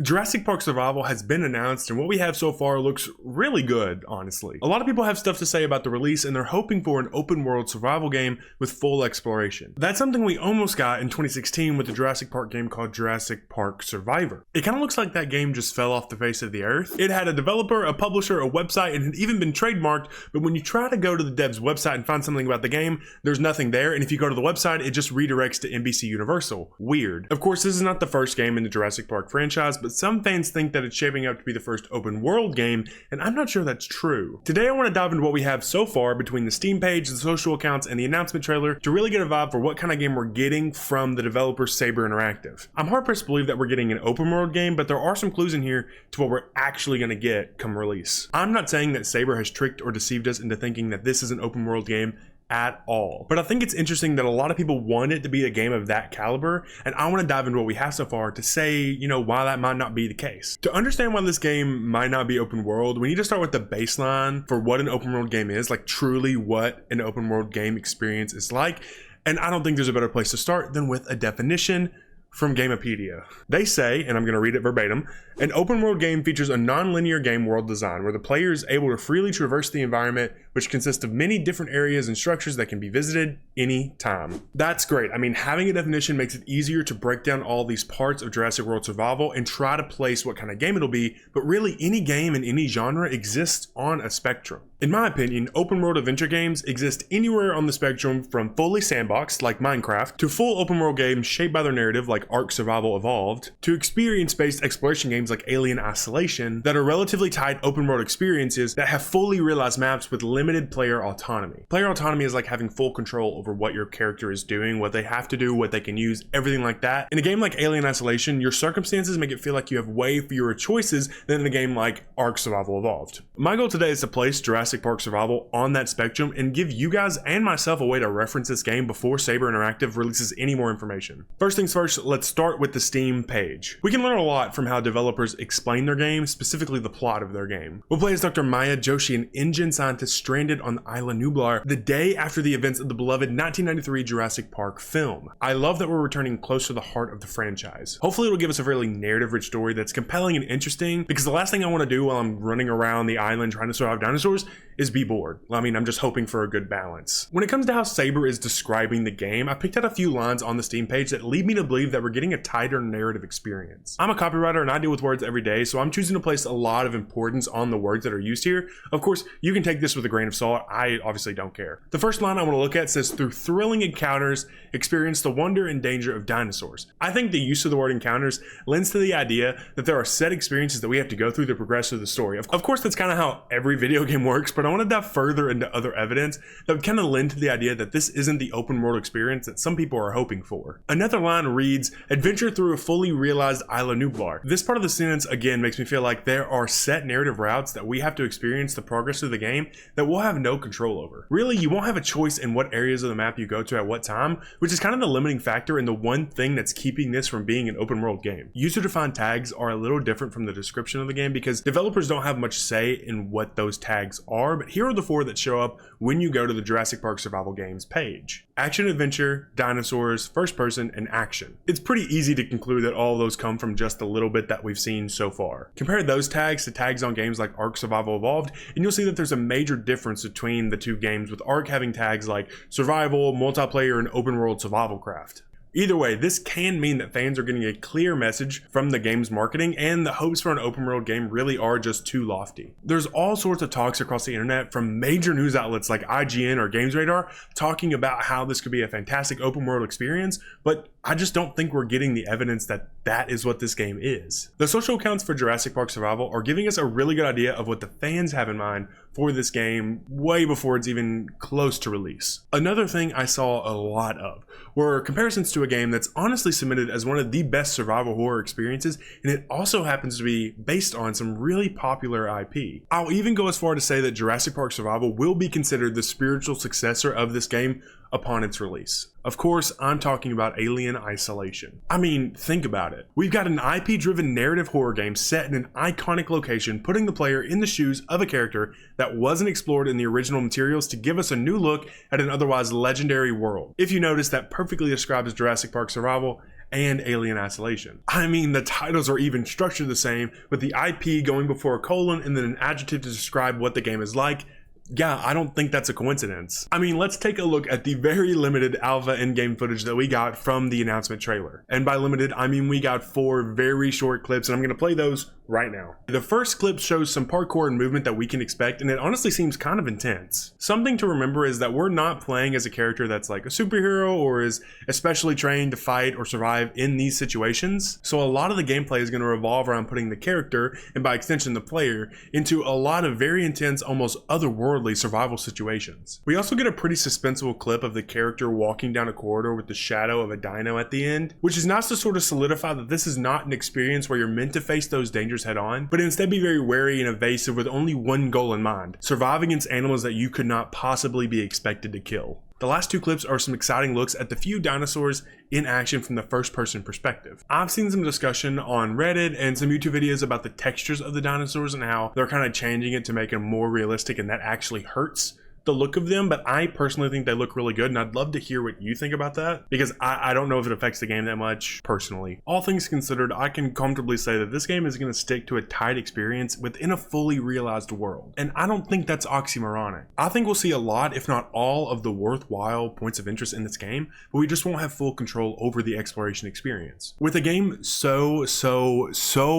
Jurassic Park Survival has been announced, and what we have so far looks really good, honestly. A lot of people have stuff to say about the release, and they're hoping for an open world survival game with full exploration. That's something we almost got in 2016 with the Jurassic Park game called Jurassic Park Survivor. It kind of looks like that game just fell off the face of the earth. It had a developer, a publisher, a website, and had even been trademarked, but when you try to go to the dev's website and find something about the game, there's nothing there, and if you go to the website, it just redirects to NBC Universal. Weird. Of course, this is not the first game in the Jurassic Park franchise, but some fans think that it's shaping up to be the first open world game, and I'm not sure that's true. Today I want to dive into what we have so far between the Steam page, the social accounts, and the announcement trailer to really get a vibe for what kind of game we're getting from the developer Saber Interactive. I'm hard pressed to believe that we're getting an open world game, but there are some clues in here to what we're actually going to get come release. I'm not saying that Saber has tricked or deceived us into thinking that this is an open world game at all. But I think it's interesting that a lot of people want it to be a game of that caliber, and I want to dive into what we have so far to say, why that might not be the case. To understand why this game might not be open world, we need to start with the baseline for what an open world game is, like truly what an open world game experience is like. And I don't think there's a better place to start than with a definition from Gamepedia. They say, and I'm going to read it verbatim, an open world game features a non-linear game world design where the player is able to freely traverse the environment, which consists of many different areas and structures that can be visited anytime. That's great. I mean, having a definition makes it easier to break down all these parts of Jurassic World Survival and try to place what kind of game it'll be, but really any game in any genre exists on a spectrum. In my opinion, open world adventure games exist anywhere on the spectrum from fully sandboxed, like Minecraft, to full open world games shaped by their narrative, like Ark Survival Evolved, to experience-based exploration games like Alien Isolation that are relatively tight open world experiences that have fully realized maps with limited player autonomy. Player autonomy is like having full control over what your character is doing, what they have to do, what they can use, everything like that. In a game like Alien Isolation, your circumstances make it feel like you have way fewer choices than in a game like Ark Survival Evolved. My goal today is to place Jurassic Park Survival on that spectrum and give you guys and myself a way to reference this game before Saber Interactive releases any more information. First things first, let's start with the Steam page. We can learn a lot from how developers explain their game, specifically the plot of their game. We'll play as Dr. Maya Joshi, an InGen scientist stranded on Isla Nublar the day after the events of the beloved 1993 Jurassic Park film. I love that we're returning close to the heart of the franchise. Hopefully it'll give us a fairly narrative-rich story that's compelling and interesting, because the last thing I want to do while I'm running around the island trying to survive dinosaurs is be bored. I mean, I'm just hoping for a good balance. When it comes to how Saber is describing the game, I picked out a few lines on the Steam page that lead me to believe that we're getting a tighter narrative experience. I'm a copywriter and I deal with words every day, so I'm choosing to place a lot of importance on the words that are used here. Of course, you can take this with a grain of salt. I obviously don't care. The first line I want to look at says, through thrilling encounters, experience the wonder and danger of dinosaurs. I think the use of the word encounters lends to the idea that there are set experiences that we have to go through to progress through the story. Of course, that's kind of how every video game works, but I want to dive further into other evidence that would kind of lend to the idea that this isn't the open world experience that some people are hoping for. Another line reads, adventure through a fully realized Isla Nublar. This part of the sentence again makes me feel like there are set narrative routes that we have to experience the progress of the game that we'll have no control over. Really, you won't have a choice in what areas of the map you go to at what time, which is kind of the limiting factor and the one thing that's keeping this from being an open world game. User-defined tags are a little different from the description of the game because developers don't have much say in what those tags are, but here are the four that show up when you go to the Jurassic Park Survival Games page. Action, adventure, dinosaurs, first person, and action. It's pretty easy to conclude that all of those come from just a little bit that we've seen so far. Compare those tags to tags on games like Ark Survival Evolved, and you'll see that there's a major difference between the two games, with Ark having tags like survival, multiplayer, and open world survival craft. Either way, this can mean that fans are getting a clear message from the game's marketing, and the hopes for an open world game really are just too lofty. There's all sorts of talks across the internet from major news outlets like IGN or GamesRadar talking about how this could be a fantastic open world experience, but I just don't think we're getting the evidence that that is what this game is. The social accounts for Jurassic Park Survival are giving us a really good idea of what the fans have in mind for this game way before it's even close to release. Another thing I saw a lot of were comparisons to a game that's honestly submitted as one of the best survival horror experiences, and it also happens to be based on some really popular IP. I'll even go as far to say that Jurassic Park Survival will be considered the spiritual successor of this game upon its release. Of course, I'm talking about Alien Isolation. I mean, think about it. We've got an IP-driven narrative horror game set in an iconic location, putting the player in the shoes of a character that wasn't explored in the original materials to give us a new look at an otherwise legendary world. If you notice, that perfectly describes Jurassic Park Survival, and Alien Isolation. I mean, the titles are even structured the same, with the IP going before a colon and then an adjective to describe what the game is like. Yeah, I don't think that's a coincidence. I mean, let's take a look at the very limited alpha in-game footage that we got from the announcement trailer. And by limited, I mean we got 4 very short clips, and I'm gonna play those right now. The first clip shows some parkour and movement that we can expect, and it honestly seems kind of intense. Something to remember is that we're not playing as a character that's like a superhero or is especially trained to fight or survive in these situations. So a lot of the gameplay is gonna revolve around putting the character, and by extension the player, into a lot of very intense, almost otherworldly survival situations. We also get a pretty suspenseful clip of the character walking down a corridor with the shadow of a dino at the end, which is nice to sort of solidify that this is not an experience where you're meant to face those dangers head on, but instead be very wary and evasive with only one goal in mind: survive against animals that you could not possibly be expected to kill. The last 2 clips are some exciting looks at the few dinosaurs in action from the first person perspective. I've seen some discussion on Reddit and some YouTube videos about the textures of the dinosaurs and how they're kind of changing it to make them more realistic, and that actually hurts the look of them, but I personally think they look really good, and I'd love to hear what you think about that, because I don't know if it affects the game that much personally. All things considered, I can comfortably say that this game is going to stick to a tight experience within a fully realized world, and I don't think that's oxymoronic. I think we'll see a lot, if not all, of the worthwhile points of interest in this game, but we just won't have full control over the exploration experience. With a game so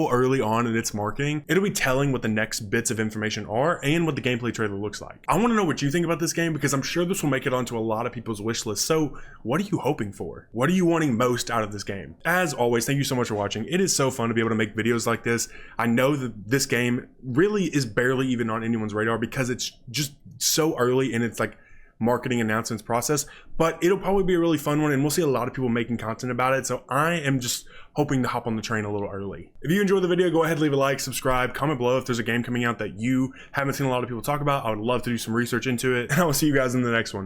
early on in its marketing, it'll be telling what the next bits of information are and what the gameplay trailer looks like. I want to know what you think about this game, because I'm sure this will make it onto a lot of people's wish list. So what are you hoping for? What are you wanting most out of this game? As always, thank you so much for watching. It is so fun to be able to make videos like this. I know that this game really is barely even on anyone's radar because it's just so early in its like marketing announcements process, but it'll probably be a really fun one, and we'll see a lot of people making content about it. So I am just hoping to hop on the train a little early. If you enjoyed the video, go ahead, leave a like, subscribe, comment below if there's a game coming out that you haven't seen a lot of people talk about. I would love to do some research into it, and I will see you guys in the next one.